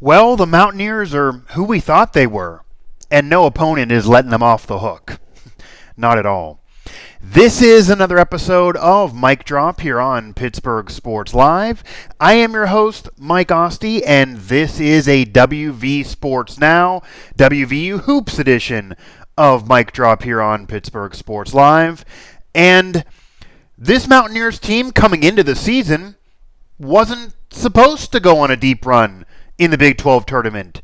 Well, the Mountaineers are who we thought they were, and no opponent is letting them off the hook. Not at all. This is another episode of Mic Drop here on Pittsburgh Sports Live. I am your host, Mike Asti, and this is a WV Sports Now, WVU Hoops edition of Mic Drop here on Pittsburgh Sports Live. And this Mountaineers team coming into the season wasn't supposed to go on a deep run in the Big 12 tournament,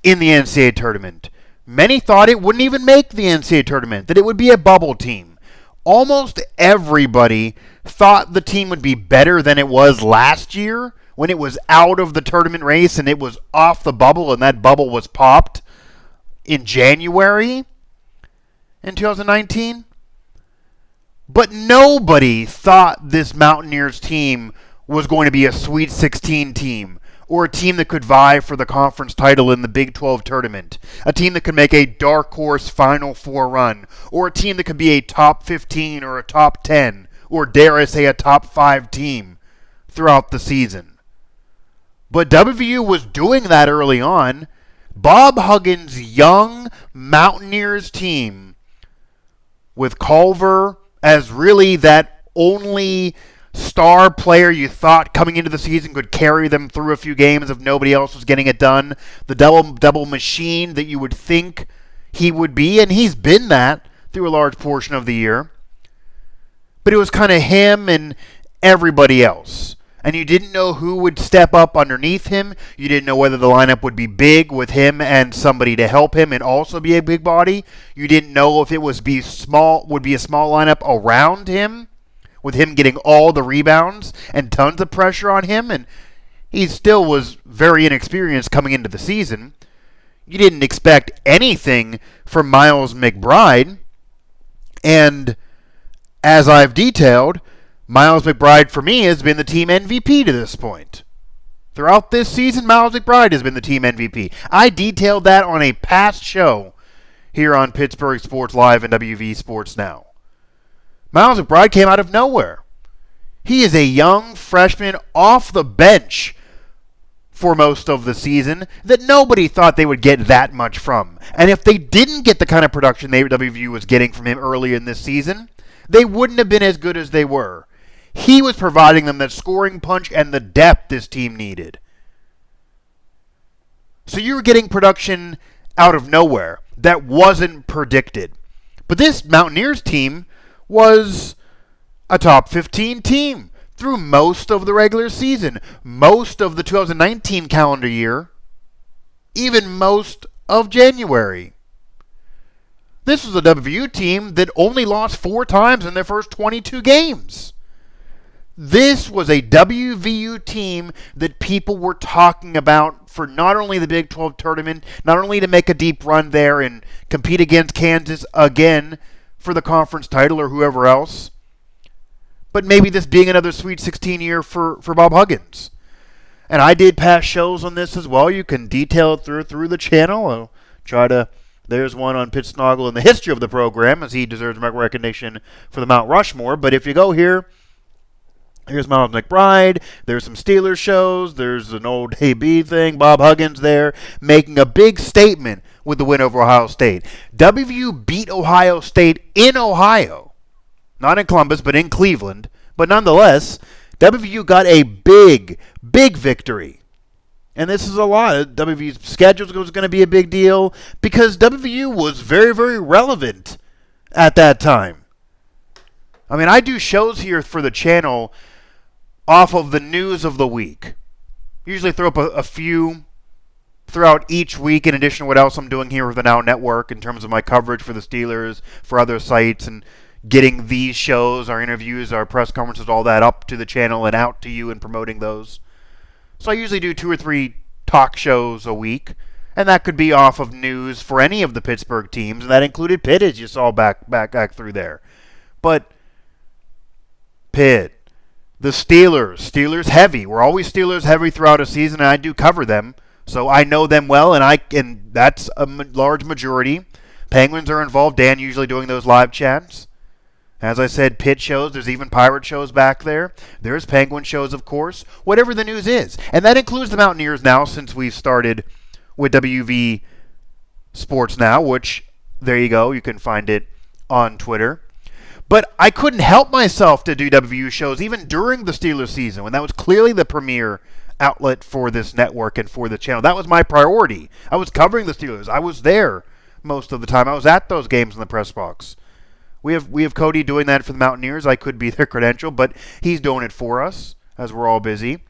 in the NCAA tournament. Many thought it wouldn't even make the NCAA tournament, that it would be a bubble team. Almost everybody thought the team would be better than it was last year when it was out of the tournament race and it was off the bubble, and that bubble was popped in January in 2019. But nobody thought this Mountaineers team was going to be a Sweet 16 team, or a team that could vie for the conference title in the Big 12 tournament, a team that could make a dark horse Final Four run, or a team that could be a top 15 or a top 10, or dare I say a top 5 team throughout the season. But WVU was doing that early on. Bob Huggins' young Mountaineers team, with Culver as really that only star player you thought coming into the season could carry them through a few games if nobody else was getting it done. The double machine that you would think he would be, and he's been that through a large portion of the year. But it was kind of him and everybody else. And you didn't know who would step up underneath him. You didn't know whether the lineup would be big with him and somebody to help him and also be a big body. You didn't know if it would be a small lineup around him, with him getting all the rebounds and tons of pressure on him, and he still was very inexperienced coming into the season. You didn't expect anything from Miles McBride, and as I've detailed, Miles McBride for me has been the team MVP to this point. Throughout this season, Miles McBride has been the team MVP. I detailed that on a past show here on Pittsburgh Sports Live and WV Sports Now. Miles McBride came out of nowhere. He is a young freshman off the bench for most of the season that nobody thought they would get that much from. And if they didn't get the kind of production WVU was getting from him early in this season, they wouldn't have been as good as they were. He was providing them that scoring punch and the depth this team needed. So you were getting production out of nowhere that wasn't predicted. But this Mountaineers team was a top 15 team through most of the regular season, most of the 2019 calendar year, even most of January. This was a WVU team that only lost 4 times in their first 22 games. This was a WVU team that people were talking about for not only the Big 12 tournament, not only to make a deep run there and compete against Kansas again for the conference title or whoever else, but maybe this being another Sweet 16 year for Bob Huggins. And I did past shows on this as well. You can detail it through the channel. I'll try to. There's one on Pitts Snoggle in the history of the program, as he deserves recognition for the Mount Rushmore. But if you go here, here's Miles McBride. There's some Steelers shows. There's an old Hey B thing. Bob Huggins there making a big statement with the win over Ohio State. WVU beat Ohio State in Ohio. Not in Columbus, but in Cleveland. But nonetheless, WVU got a big victory. And this is a lot. WVU's schedule was going to be a big deal because WVU was very, very relevant at that time. I mean, I do shows here for the channel off of the news of the week. Usually throw up a few throughout each week in addition to what else I'm doing here with the Now Network in terms of my coverage for the Steelers, for other sites, and getting these shows, our interviews, our press conferences, all that up to the channel and out to you and promoting those. So I usually do 2 or 3 talk shows a week, and that could be off of news for any of the Pittsburgh teams, and that included Pitt, as you saw back through there. But Pitt, the Steelers heavy. We're always Steelers heavy throughout a season, and I do cover them. So I know them well, and that's a large majority. Penguins are involved. Dan usually doing those live chats. As I said, Pitt shows. There's even Pirate shows back there. There's Penguin shows, of course. Whatever the news is. And that includes the Mountaineers now, since we've started with WV Sports Now, which, there you go. You can find it on Twitter. But I couldn't help myself to do WVU shows even during the Steelers season, when that was clearly the premier outlet for this network and for the channel. That was my priority. I was covering the Steelers. I was there most of the time. I was at those games in the press box. We have Cody doing that for the Mountaineers. I could be their credential, but he's doing it for us as we're all busy.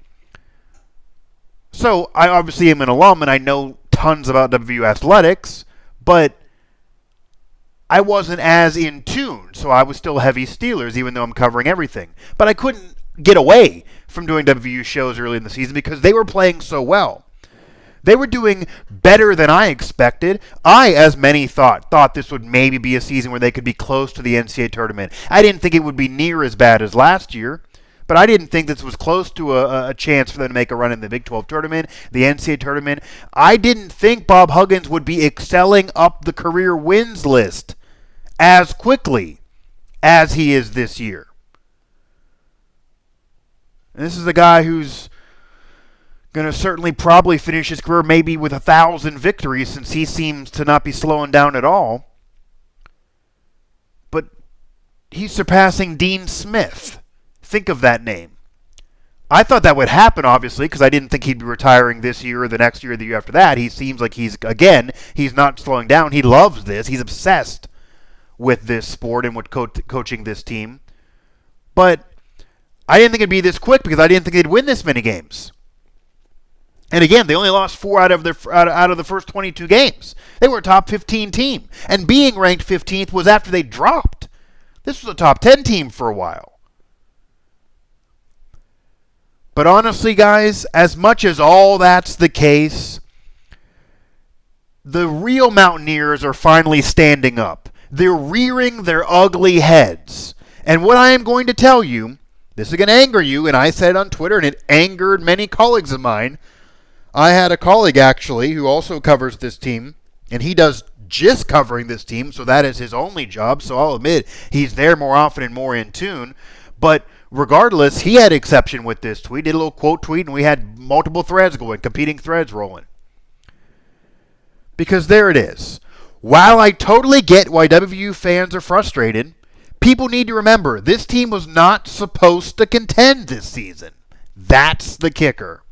So I obviously am an alum and I know tons about WVU athletics, but I wasn't as in tune, so I was still heavy Steelers, even though I'm covering everything. But I couldn't get away from doing WVU shows early in the season because they were playing so well. They were doing better than I expected. I, as many thought this would maybe be a season where they could be close to the NCAA tournament. I didn't think it would be near as bad as last year, but I didn't think this was close to a chance for them to make a run in the Big 12 tournament, the NCAA tournament. I didn't think Bob Huggins would be excelling up the career wins list as quickly as he is this year. And this is a guy who's going to certainly probably finish his career maybe with 1,000 victories, since he seems to not be slowing down at all. But he's surpassing Dean Smith. Think of that name. I thought that would happen, obviously, because I didn't think he'd be retiring this year or the next year or the year after that. He seems like he's not slowing down. He loves this. He's obsessed with this sport and with coaching this team. But I didn't think it'd be this quick because I didn't think they'd win this many games. And again, they only lost 4 out of the first 22 games. They were a top 15 team. And being ranked 15th was after they dropped. This was a top 10 team for a while. But honestly, guys, as much as all that's the case, the real Mountaineers are finally standing up. They're rearing their ugly heads. And what I am going to tell you, this is going to anger you, and I said it on Twitter, and it angered many colleagues of mine. I had a colleague, actually, who also covers this team, and he does just covering this team, so that is his only job, so I'll admit he's there more often and more in tune. But regardless, he had exception with this tweet, did a little quote tweet, and we had multiple threads going, competing threads rolling. Because there it is. While I totally get why WVU fans are frustrated, people need to remember this team was not supposed to contend this season. That's the kicker.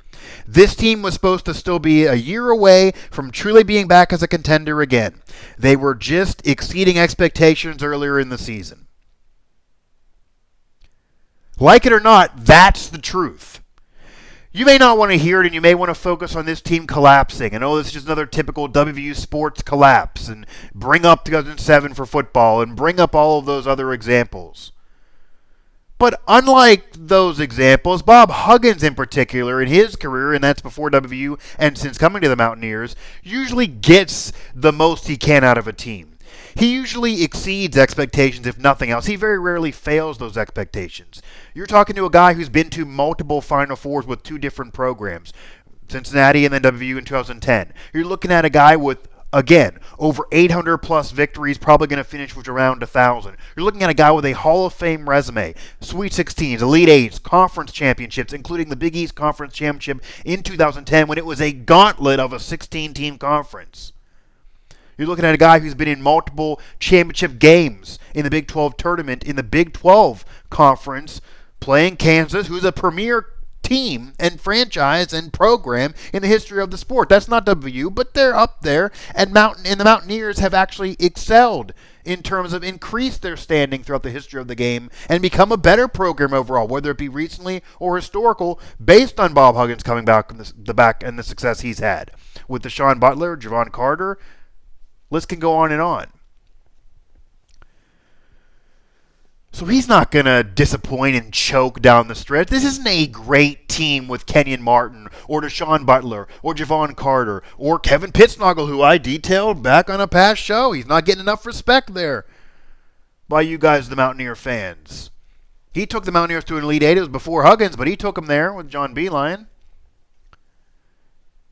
This team was supposed to still be a year away from truly being back as a contender again. They were just exceeding expectations earlier in the season. Like it or not, that's the truth. You may not want to hear it, and you may want to focus on this team collapsing. And this is just another typical WVU sports collapse, and bring up 2007 for football, and bring up all of those other examples. But unlike those examples, Bob Huggins in particular, in his career, and that's before WVU and since coming to the Mountaineers, usually gets the most he can out of a team. He usually exceeds expectations, if nothing else. He very rarely fails those expectations. You're talking to a guy who's been to multiple Final Fours with 2 different programs, Cincinnati and then WVU in 2010. You're looking at a guy with, again, over 800 plus victories, probably going to finish with around 1,000. You're looking at a guy with a Hall of Fame resume, Sweet 16s, Elite 8s, conference championships, including the Big East Conference Championship in 2010 when it was a gauntlet of a 16-team conference. You're looking at a guy who's been in multiple championship games in the Big 12 tournament, in the Big 12 conference, playing Kansas, who's a premier team and franchise and program in the history of the sport. That's not WVU, but they're up there, and the Mountaineers have actually excelled in terms of increased their standing throughout the history of the game and become a better program overall, whether it be recently or historical, based on Bob Huggins coming back from the back and the success he's had with Deshaun Butler, Javon Carter. List can go on and on. So he's not going to disappoint and choke down the stretch. This isn't a great team with Kenyon Martin or Deshaun Butler or Javon Carter or Kevin Pittsnoggle, who I detailed back on a past show. He's not getting enough respect there by you guys, the Mountaineer fans. He took the Mountaineers to an Elite Eight. It was before Huggins, but he took them there with John Beilein.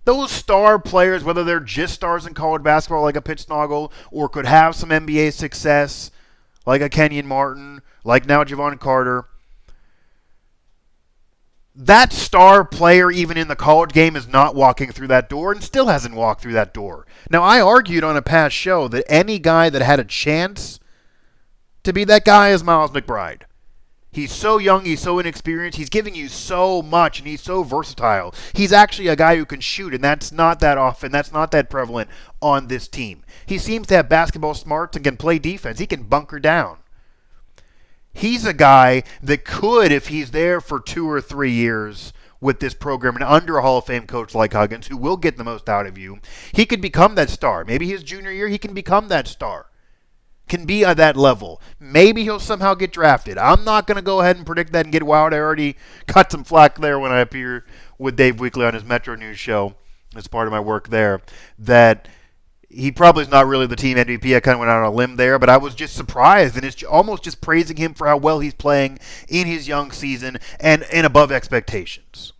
Those star players, whether they're just stars in college basketball like a Pittsnoggle or could have some NBA success like a Kenyon Martin, like now Javon Carter. That star player, even in the college game, is not walking through that door and still hasn't walked through that door. Now, I argued on a past show that any guy that had a chance to be that guy is Miles McBride. He's so young, he's so inexperienced, he's giving you so much, and he's so versatile. He's actually a guy who can shoot, and that's not that often, that's not that prevalent on this team. He seems to have basketball smarts and can play defense. He can bunker down. He's a guy that could, if he's there for 2 or 3 years with this program and under a Hall of Fame coach like Huggins, who will get the most out of you, he could become that star. Maybe his junior year, he can become that star. Can be at that level. Maybe he'll somehow get drafted. I'm not going to go ahead and predict that and get wild. I already cut some flack there when I appear with Dave Weekly on his Metro News show as part of my work there, that he probably is not really the team MVP. I kind of went out on a limb there, but I was just surprised, and it's almost just praising him for how well he's playing in his young season and above expectations.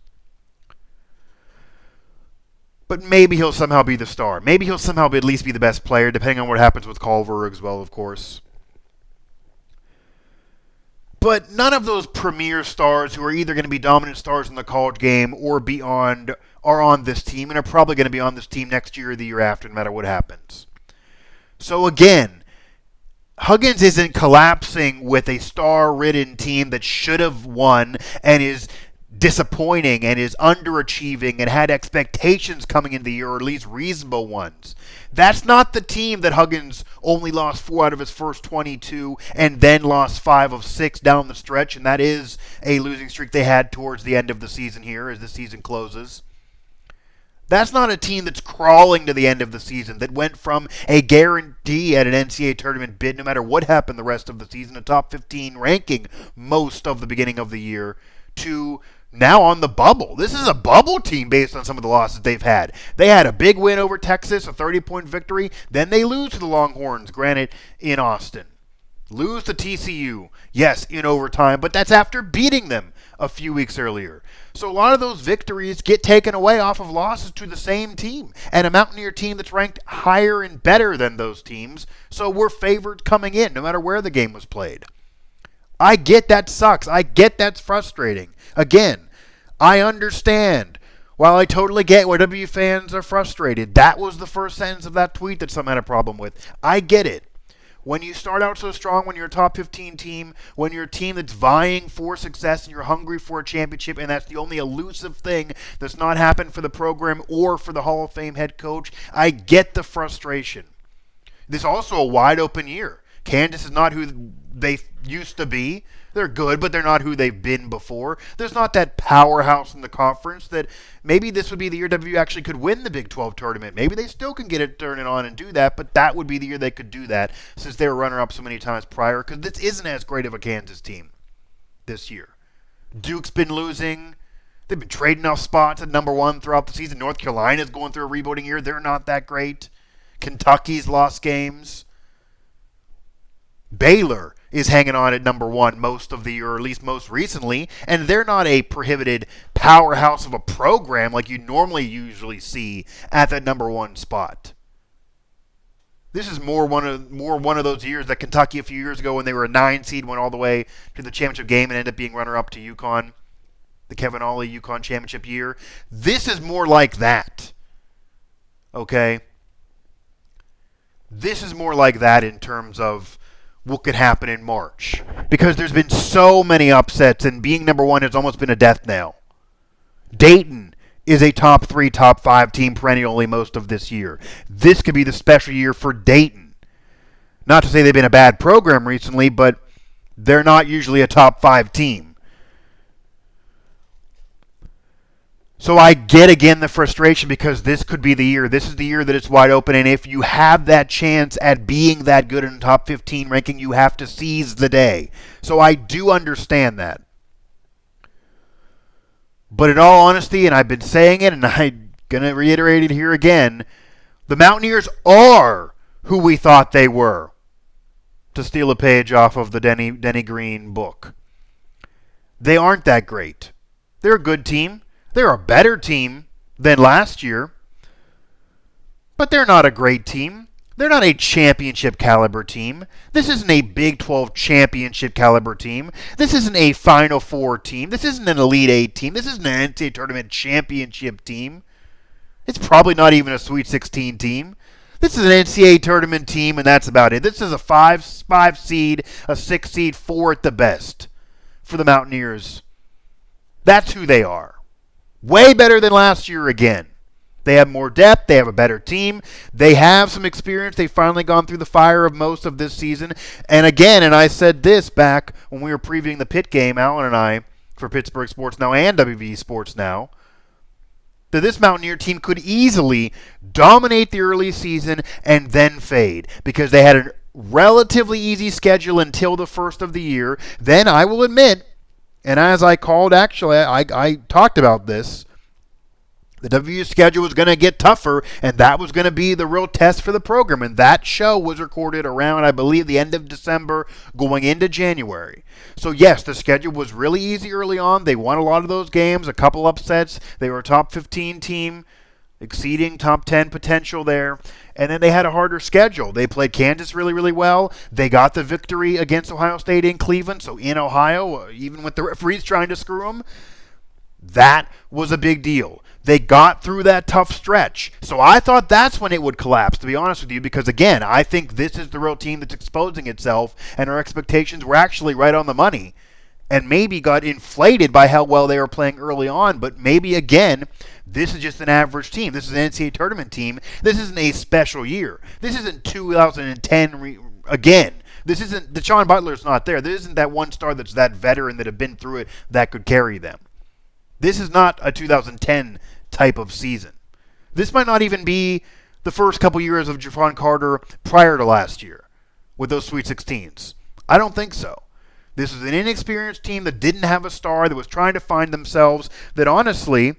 But maybe he'll somehow be the star. Maybe he'll somehow at least be the best player, depending on what happens with Culver as well, of course. But none of those premier stars who are either going to be dominant stars in the college game or beyond are on this team and are probably going to be on this team next year or the year after, no matter what happens. So again, Huggins isn't collapsing with a star-ridden team that should have won and is disappointing and is underachieving and had expectations coming into the year, or at least reasonable ones. That's not the team that Huggins only lost 4 out of his first 22 and then lost 5 of 6 down the stretch, and that is a losing streak they had towards the end of the season here as the season closes. That's not a team that's crawling to the end of the season, that went from a guarantee at an NCAA tournament bid no matter what happened the rest of the season, a top 15 ranking most of the beginning of the year, to now on the bubble. This is a bubble team based on some of the losses they've had. They had a big win over Texas, a 30-point victory. Then they lose to the Longhorns, granted, in Austin. Lose to TCU, yes, in overtime, but that's after beating them a few weeks earlier. So a lot of those victories get taken away off of losses to the same team, and a Mountaineer team that's ranked higher and better than those teams, so we're favored coming in no matter where the game was played. I get that sucks. I get that's frustrating. Again, I understand. While I totally get why W fans are frustrated, that was the first sentence of that tweet that some had a problem with. I get it. When you start out so strong, when you're a top 15 team, when you're a team that's vying for success and you're hungry for a championship, and that's the only elusive thing that's not happened for the program or for the Hall of Fame head coach, I get the frustration. This is also a wide open year. Kansas is not who they used to be. They're good, but they're not who they've been before. There's not that powerhouse in the conference that maybe this would be the year W actually could win the Big 12 tournament. Maybe they still can get it, turn it on and do that, but that would be the year they could do that since they were runner-up so many times prior, because this isn't as great of a Kansas team this year. Duke's been losing. They've been trading off spots at number 1 throughout the season. North Carolina's going through a rebuilding year. They're not that great. Kentucky's lost games. Baylor is hanging on at number 1 most of the year, or at least most recently, and they're not a prohibited powerhouse of a program like you normally usually see at that number 1 spot. This is more one of those years that Kentucky a few years ago when they were a 9 seed went all the way to the championship game and ended up being runner-up to UConn, the Kevin Ollie UConn championship year. This is more like that. Okay? This is more like that in terms of what could happen in March, because there's been so many upsets, and being number 1 has almost been a death knell. Dayton is a top 3, top 5 team perennially most of this year. This could be the special year for Dayton. Not to say they've been a bad program recently, but they're not usually a top 5 team. So I get, again, the frustration because this could be the year. This is the year that it's wide open, and if you have that chance at being that good in the top 15 ranking, you have to seize the day. So I do understand that. But in all honesty, and I've been saying it, and I'm going to reiterate it here again, the Mountaineers are who we thought they were, to steal a page off of the Denny Green book. They aren't that great. They're a good team. They're a better team than last year, but they're not a great team. They're not a championship caliber team. This isn't a Big 12 championship caliber team. This isn't a Final Four team. This isn't an Elite Eight team. This isn't an NCAA tournament championship team. It's probably not even a Sweet 16 team. This is an NCAA tournament team, and that's about it. This is a five seed, a 6 seed, 4 at the best for the Mountaineers. That's who they are. Way better than last year again. They have more depth. They have a better team. They have some experience. They've finally gone through the fire of most of this season. And again, and I said this back when we were previewing the Pitt game, Alan and I, for Pittsburgh Sports Now and WV Sports Now, that this Mountaineer team could easily dominate the early season and then fade because they had a relatively easy schedule until the first of the year. Then I will admit, and as I called, actually, I talked about this, the WU schedule was going to get tougher, and that was going to be the real test for the program. And that show was recorded around, I believe, the end of December going into January. So, yes, the schedule was really easy early on. They won a lot of those games, a couple upsets. They were a top 15 team, exceeding top 10 potential there. And then they had a harder schedule. They played Kansas really, really well. They got the victory against Ohio State in Cleveland. So, in Ohio, even with the referees trying to screw them, that was a big deal. They got through that tough stretch. So I thought that's when it would collapse, to be honest with you, because, again, I think this is the real team that's exposing itself, and our expectations were actually right on the money and maybe got inflated by how well they were playing early on. But maybe, again, this is just an average team. This is an NCAA tournament team. This isn't a special year. This isn't 2010 again. This isn't – Deshaun Butler's not there. This isn't that one star that's that veteran that have been through it that could carry them. This is not a 2010 type of season. This might not even be the first couple years of Javon Carter prior to last year with those Sweet 16s. I don't think so. This is an inexperienced team that didn't have a star, that was trying to find themselves, that honestly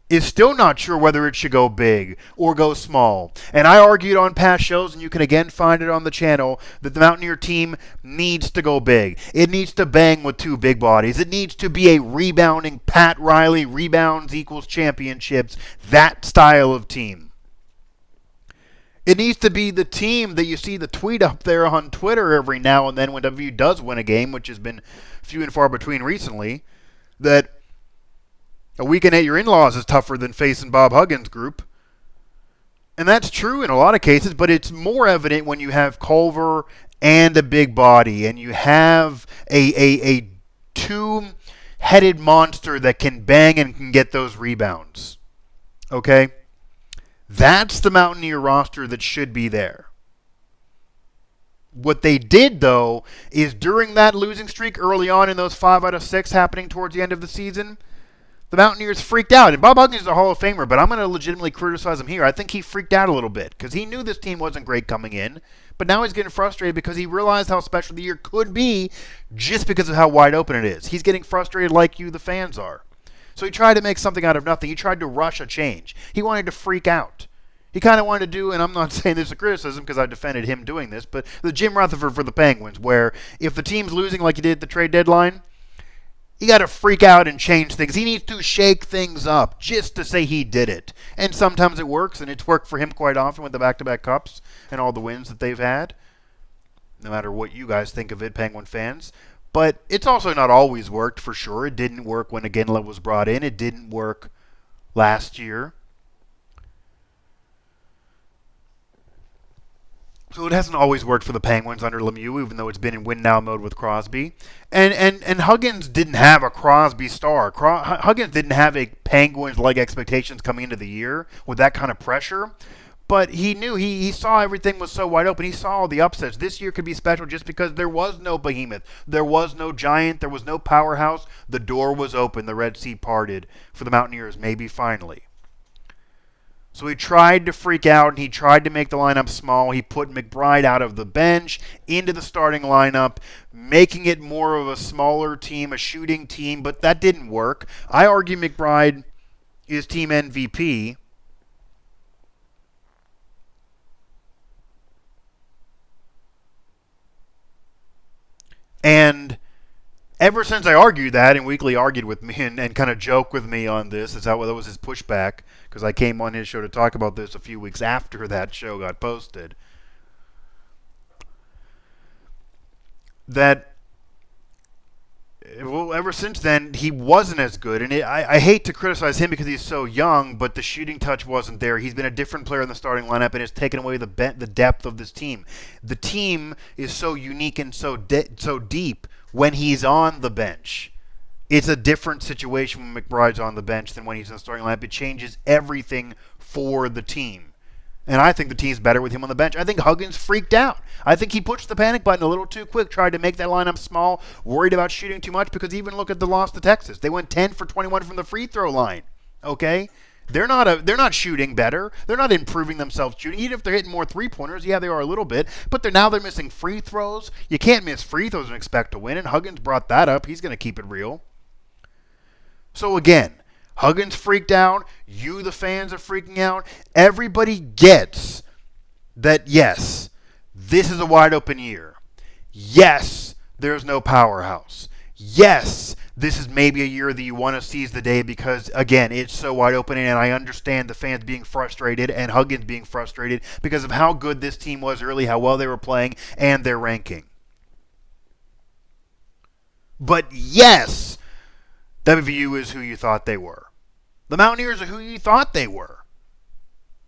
is still not sure whether it should go big or go small. And I argued on past shows, and you can again find it on the channel, that the Mountaineer team needs to go big. It needs to bang with two big bodies. It needs to be a rebounding Pat Riley, rebounds equals championships, that style of team. It needs to be the team that you see the tweet up there on Twitter every now and then when WU does win a game, which has been few and far between recently, that a weekend at your in-laws is tougher than facing Bob Huggins' group. And that's true in a lot of cases, but it's more evident when you have Culver and a big body, and you have a two-headed monster that can bang and can get those rebounds. Okay? That's the Mountaineer roster that should be there. What they did, though, is during that losing streak early on in those 5 out of 6 happening towards the end of the season, the Mountaineers freaked out. And Bob Huggins is a Hall of Famer, but I'm going to legitimately criticize him here. I think he freaked out a little bit because he knew this team wasn't great coming in, but now he's getting frustrated because he realized how special the year could be just because of how wide open it is. He's getting frustrated like you, the fans, are. So he tried to make something out of nothing. He tried to rush a change. He wanted to freak out. He kind of wanted to do, and I'm not saying this is a criticism because I defended him doing this, but the Jim Rutherford for the Penguins, where if the team's losing like he did at the trade deadline, he got to freak out and change things. He needs to shake things up just to say he did it. And sometimes it works, and it's worked for him quite often with the back-to-back cups and all the wins that they've had, no matter what you guys think of it, Penguin fans. But it's also not always worked, for sure. It didn't work when Iginla was brought in. It didn't work last year. So it hasn't always worked for the Penguins under Lemieux, even though it's been in win-now mode with Crosby. And Huggins didn't have a Crosby star. Huggins didn't have a Penguins-like expectations coming into the year with that kind of pressure. But he knew, he saw everything was so wide open. He saw all the upsets. This year could be special just because there was no behemoth. There was no giant. There was no powerhouse. The door was open. The Red Sea parted for the Mountaineers, maybe finally. So he tried to freak out, and he tried to make the lineup small. He put McBride out of the bench into the starting lineup, making it more of a smaller team, a shooting team, but that didn't work. I argue McBride is team MVP. And Ever since I argued that, and Weekly argued with me and kind of joked with me on this, that was his pushback, because I came on his show to talk about this a few weeks after that show got posted, that, well, ever since then, he wasn't as good. And I hate to criticize him because he's so young, but the shooting touch wasn't there. He's been a different player in the starting lineup, and it's taken away the depth of this team. The team is so unique and so deep when he's on the bench. It's a different situation when McBride's on the bench than when he's in the starting lineup. It changes everything for the team. And I think the team's better with him on the bench. I think Huggins freaked out. I think he pushed the panic button a little too quick, tried to make that lineup small, worried about shooting too much, because even look at the loss to Texas. They went 10 for 21 from the free throw line. Okay? They're not shooting better. They're not improving themselves shooting. Even if they're hitting more three-pointers, yeah, they are a little bit, but they're missing free throws. You can't miss free throws and expect to win, and Huggins brought that up. He's going to keep it real. So again, Huggins freaked out. You, the fans, are freaking out. Everybody gets that, yes, this is a wide open year. Yes, there's no powerhouse. Yes, this is maybe a year that you want to seize the day because, again, it's so wide open, and I understand the fans being frustrated and Huggins being frustrated because of how good this team was early, how well they were playing, and their ranking. But yes, WVU is who you thought they were. The Mountaineers are who you thought they were.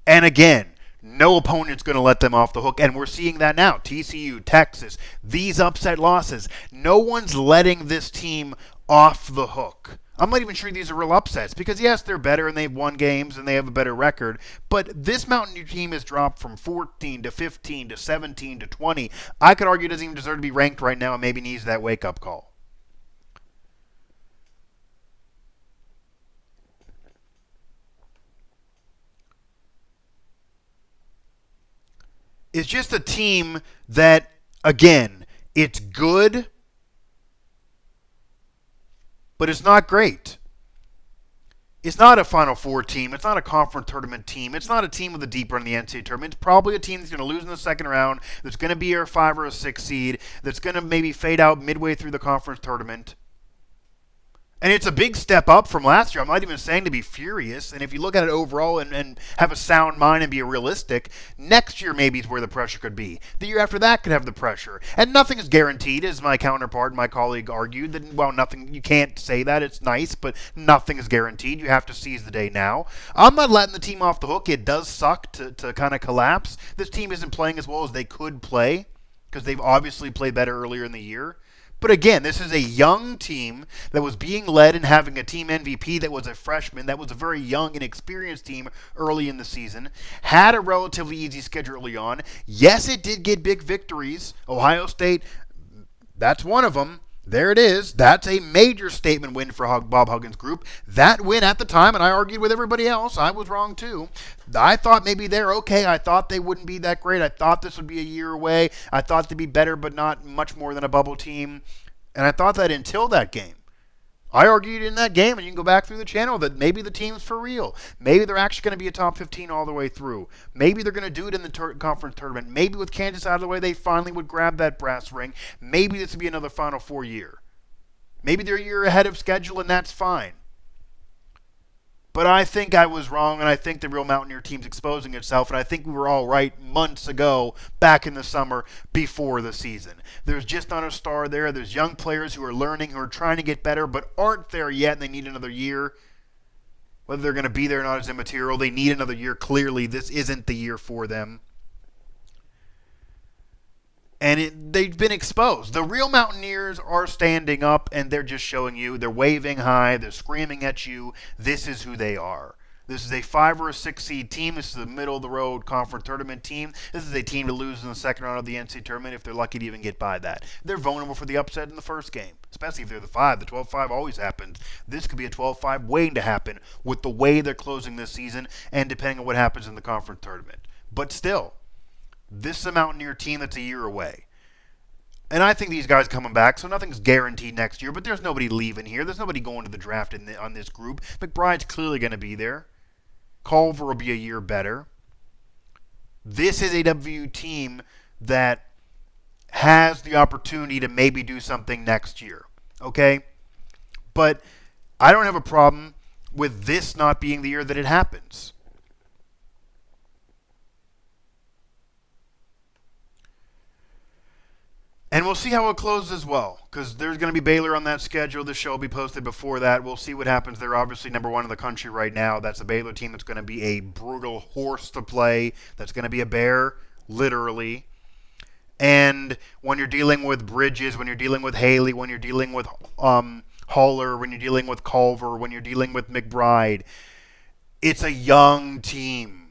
And again, no opponent's going to let them off the hook. And we're seeing that now. TCU, Texas, these upset losses. No one's letting this team off the hook. I'm not even sure these are real upsets because, yes, they're better and they've won games and they have a better record. But this Mountaineer team has dropped from 14 to 15 to 17 to 20. I could argue it doesn't even deserve to be ranked right now and maybe needs that wake-up call. It's just a team that, again, it's good, but it's not great. It's not a Final Four team. It's not a conference tournament team. It's not a team with a deep run in the NCAA tournament. It's probably a team that's going to lose in the second round, that's going to be a 5 or a 6 seed, that's going to maybe fade out midway through the conference tournament. And it's a big step up from last year. I'm not even saying to be furious. And if you look at it overall and have a sound mind and be realistic, next year maybe is where the pressure could be. The year after that could have the pressure. And nothing is guaranteed, as my counterpart, my colleague, argued. That, well, nothing, you can't say that. It's nice, but nothing is guaranteed. You have to seize the day now. I'm not letting the team off the hook. It does suck to kind of collapse. This team isn't playing as well as they could play because they've obviously played better earlier in the year. But again, this is a young team that was being led and having a team MVP that was a freshman, that was a very young and experienced team early in the season, had a relatively easy schedule early on. Yes, it did get big victories. Ohio State, that's one of them. There it is. That's a major statement win for Bob Huggins' group. That win at the time, and I argued with everybody else, I was wrong too. I thought maybe they're okay. I thought they wouldn't be that great. I thought this would be a year away. I thought they'd be better, but not much more than a bubble team. And I thought that until that game. I argued in that game, and you can go back through the channel, that maybe the team's for real. Maybe they're actually going to be a top 15 all the way through. Maybe they're going to do it in the conference tournament. Maybe with Kansas out of the way, they finally would grab that brass ring. Maybe this would be another Final Four year. Maybe they're a year ahead of schedule, and that's fine. But I think I was wrong, and I think the real Mountaineer team's exposing itself, and I think we were all right months ago, back in the summer, before the season. There's just not a star there. There's young players who are learning, who are trying to get better, but aren't there yet, and they need another year. Whether they're going to be there or not is immaterial. They need another year. Clearly, this isn't the year for them. And they've been exposed. The real Mountaineers are standing up, and they're just showing you. They're waving high. They're screaming at you. This is who they are. This is a 5 or a 6 seed team. This is a middle-of-the-road conference tournament team. This is a team to lose in the second round of the NCAA tournament if they're lucky to even get by that. They're vulnerable for the upset in the first game, especially if they're the 5. The 12-5 always happens. This could be a 12-5 waiting to happen with the way they're closing this season and depending on what happens in the conference tournament. But still, this is a Mountaineer team that's a year away. And I think these guys coming back, so nothing's guaranteed next year, but there's nobody leaving here. There's nobody going to the draft on this group. McBride's clearly going to be there. Culver will be a year better. This is a WVU team that has the opportunity to maybe do something next year. Okay? But I don't have a problem with this not being the year that it happens. And we'll see how it closes as well, because there's going to be Baylor on that schedule. The show will be posted before that. We'll see what happens. They're obviously number one in the country right now. That's a Baylor team that's going to be a brutal horse to play. That's going to be a bear, literally. And when you're dealing with Bridges, when you're dealing with Haley, when you're dealing with Haller, when you're dealing with Culver, when you're dealing with McBride, it's a young team.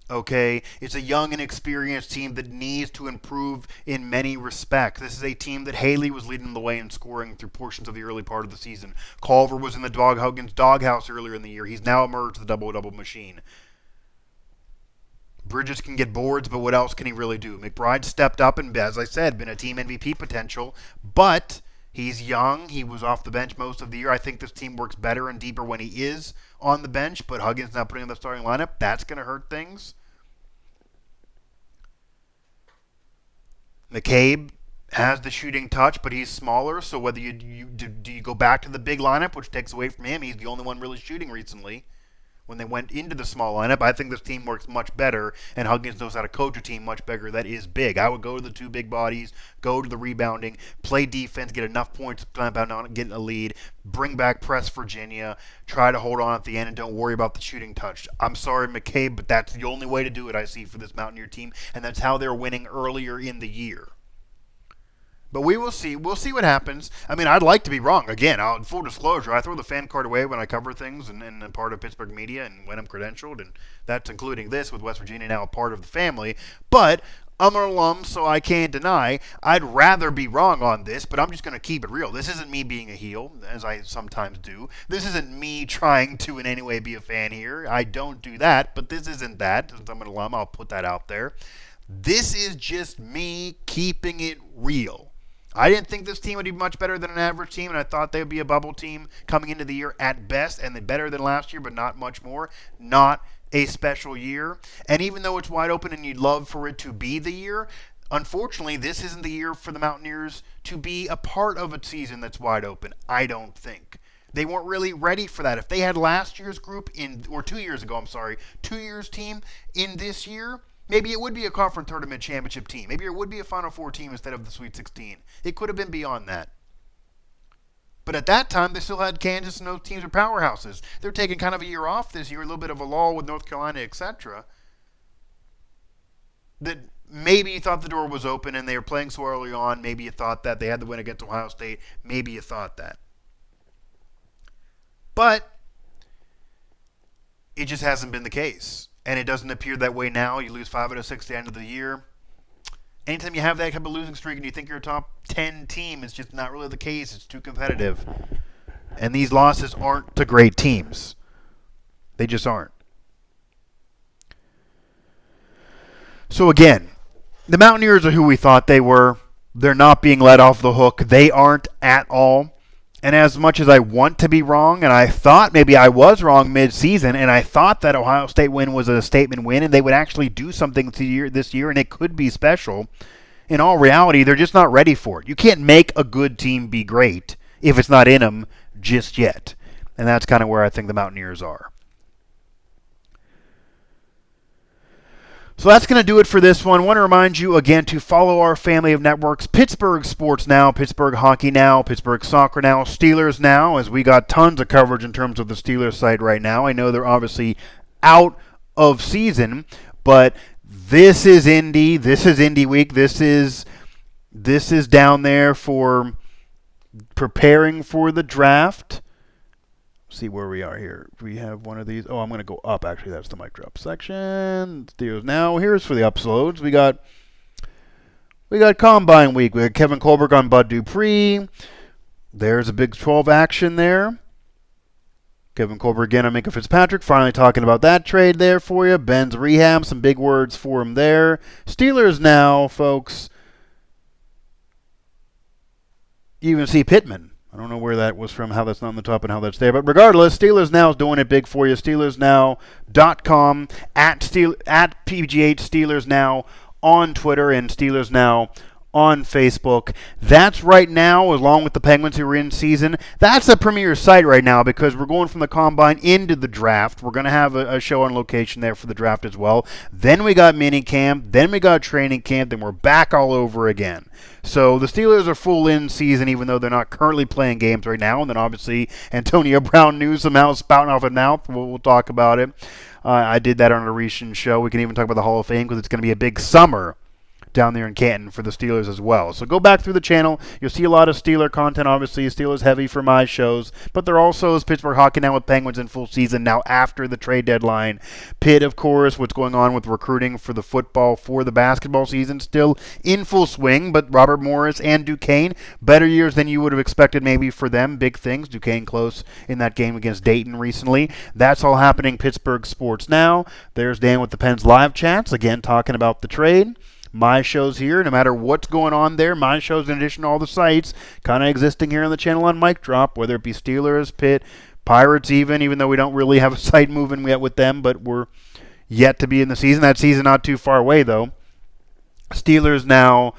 Okay, it's a young and experienced team that needs to improve in many respects. This is a team that Haley was leading the way in scoring through portions of the early part of the season. Culver was in the Huggins doghouse earlier in the year. He's now emerged the double-double machine. Bridges can get boards, but what else can he really do? McBride stepped up and, as I said, been a team MVP potential, but he's young. He was off the bench most of the year. I think this team works better and deeper when he is on the bench, but Huggins not putting in the starting lineup, that's going to hurt things. McCabe has the shooting touch, but he's smaller, so whether do you go back to the big lineup, which takes away from him, he's the only one really shooting recently. When they went into the small lineup, I think this team works much better, and Huggins knows how to coach a team much better that is big. I would go to the two big bodies, go to the rebounding, play defense, get enough points to clamp out on getting a lead, bring back press Virginia, try to hold on at the end, and don't worry about the shooting touch. I'm sorry, McCabe, but that's the only way to do it, I see, for this Mountaineer team, and that's how they're winning earlier in the year. But we will see. We'll see what happens. I mean, I'd like to be wrong. Again, full disclosure, I throw the fan card away when I cover things and part of Pittsburgh media and when I'm credentialed, and that's including this with West Virginia now a part of the family. But I'm an alum, so I can't deny. I'd rather be wrong on this, but I'm just going to keep it real. This isn't me being a heel, as I sometimes do. This isn't me trying to in any way be a fan here. I don't do that, but this isn't that. Since I'm an alum, I'll put that out there. This is just me keeping it real. I didn't think this team would be much better than an average team, and I thought they would be a bubble team coming into the year at best, and then better than last year, but not much more. Not a special year. And even though it's wide open and you'd love for it to be the year, unfortunately, this isn't the year for the Mountaineers to be a part of a season that's wide open, I don't think. They weren't really ready for that. If they had last year's group or 2 years ago, 2 years team in this year, maybe it would be a conference tournament championship team. Maybe it would be a Final Four team instead of the Sweet 16. It could have been beyond that. But at that time, they still had Kansas and those teams were powerhouses. They're taking kind of a year off this year, a little bit of a lull with North Carolina, etc. That maybe you thought the door was open and they were playing so early on. Maybe you thought that they had the win against Ohio State. Maybe you thought that. But it just hasn't been the case. And it doesn't appear that way now. You lose 5 out of 6 at the end of the year. Anytime you have that type of losing streak and you think you're a top 10 team, it's just not really the case. It's too competitive. And these losses aren't to great teams. They just aren't. So again, the Mountaineers are who we thought they were. They're not being let off the hook. They aren't at all. And as much as I want to be wrong, and I thought maybe I was wrong mid-season, and I thought that Ohio State win was a statement win, and they would actually do something this year, and it could be special, in all reality, they're just not ready for it. You can't make a good team be great if it's not in them just yet. And that's kind of where I think the Mountaineers are. So that's going to do it for this one. I want to remind you again to follow our family of networks, Pittsburgh Sports Now, Pittsburgh Hockey Now, Pittsburgh Soccer Now, Steelers Now, as we got tons of coverage in terms of the Steelers site right now. I know they're obviously out of season, but this is Indy. This is Indy week. This is down there for preparing for the draft. See where we are here. We have one of these. Oh, I'm going to go up. Actually, that's the mic drop section. Steelers Now. Here's for the uploads. We got Combine Week. We got Kevin Colberg on Bud Dupree. There's a Big 12 action there. Kevin Colberg again on Minka Fitzpatrick. Finally talking about that trade there for you. Ben's rehab. Some big words for him there. Steelers Now, folks. You even see Pittman. I don't know where that was from, how that's not on the top and how that's there. But regardless, Steelers Now is doing it big for you. SteelersNow.com, at PGH Steelers Now on Twitter, and Steelers Now on Facebook. That's right now, along with the Penguins who are in season, that's a premier site right now because we're going from the Combine into the draft. We're going to have a show on location there for the draft as well. Then we got mini camp, then we got training camp, then we're back all over again. So the Steelers are full in season even though they're not currently playing games right now. And then obviously Antonio Brown news somehow spouting off at mouth. We'll talk about it. I did that on a recent show. We can even talk about the Hall of Fame because it's going to be a big summer down there in Canton for the Steelers as well. So go back through the channel. You'll see a lot of Steeler content, obviously. Steelers heavy for my shows. But there also is Pittsburgh Hockey Now with Penguins in full season now after the trade deadline. Pitt, of course, what's going on with recruiting for the football, for the basketball season, still in full swing. But Robert Morris and Duquesne, better years than you would have expected maybe for them. Big things. Duquesne close in that game against Dayton recently. That's all happening Pittsburgh Sports Now. There's Dan with the Pens live chats, again talking about the trade. My show's here, no matter what's going on there. My show's in addition to all the sites kind of existing here on the channel on Mic Drop, whether it be Steelers, Pitt, Pirates even though we don't really have a site moving yet with them, but we're yet to be in the season. That season not too far away, though. Steelers Now,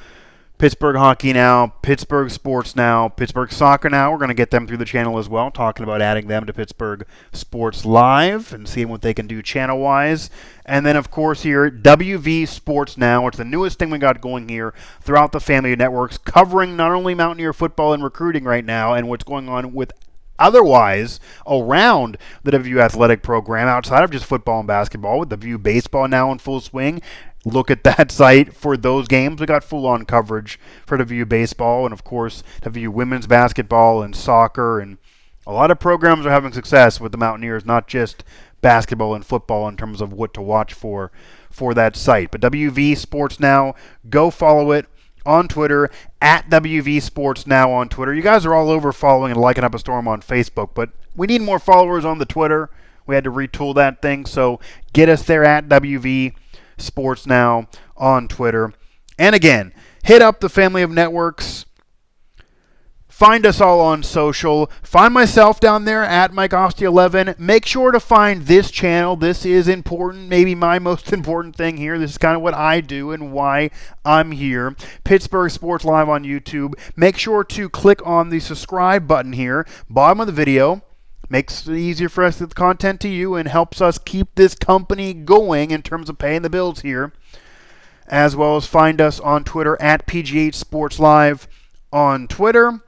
Pittsburgh Hockey Now, Pittsburgh Sports Now, Pittsburgh Soccer Now. We're going to get them through the channel as well, talking about adding them to Pittsburgh Sports Live and seeing what they can do channel-wise. And then, of course, here, WV Sports Now, which is the newest thing we got going here throughout the family of networks, covering not only Mountaineer football and recruiting right now and what's going on with otherwise around the WV athletic program outside of just football and basketball, with WV baseball now in full swing. Look at that site for those games. We got full-on coverage for WVU baseball and, of course, WVU women's basketball and soccer. And a lot of programs are having success with the Mountaineers, not just basketball and football in terms of what to watch for that site. But WV Sports Now, go follow it on Twitter, at WV Sports Now on Twitter. You guys are all over following and liking up a storm on Facebook, but we need more followers on the Twitter. We had to retool that thing, so get us there at WV Sports Now on Twitter. And again, hit up the family of networks. Find us all on social. Find myself down there at Mike Asti 11. Make sure to find this channel. This is important, maybe my most important thing here. This is kind of what I do and why I'm here. Pittsburgh Sports Live on YouTube. Make sure to click on the subscribe button here, bottom of the video. Makes it easier for us to get the content to you and helps us keep this company going in terms of paying the bills here. As well as find us on Twitter at PGH Sports Live on Twitter.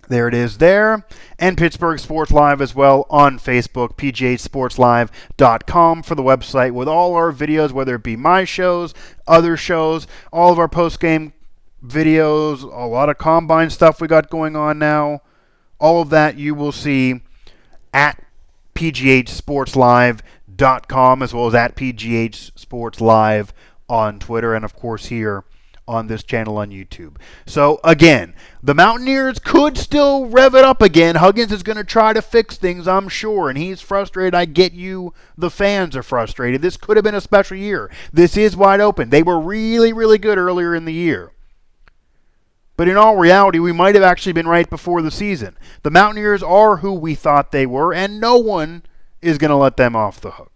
There it is there. And Pittsburgh Sports Live as well on Facebook, pghsportslive.com for the website with all our videos, whether it be my shows, other shows, all of our post-game videos, a lot of Combine stuff we got going on now. All of that you will see at pghsportslive.com as well as at pghsportslive on Twitter and, of course, here on this channel on YouTube. So, again, the Mountaineers could still rev it up again. Huggins is going to try to fix things, I'm sure, and he's frustrated. I get you. The fans are frustrated. This could have been a special year. This is wide open. They were really, really good earlier in the year. But in all reality, we might have actually been right before the season. The Mountaineers are who we thought they were, and no one is going to let them off the hook.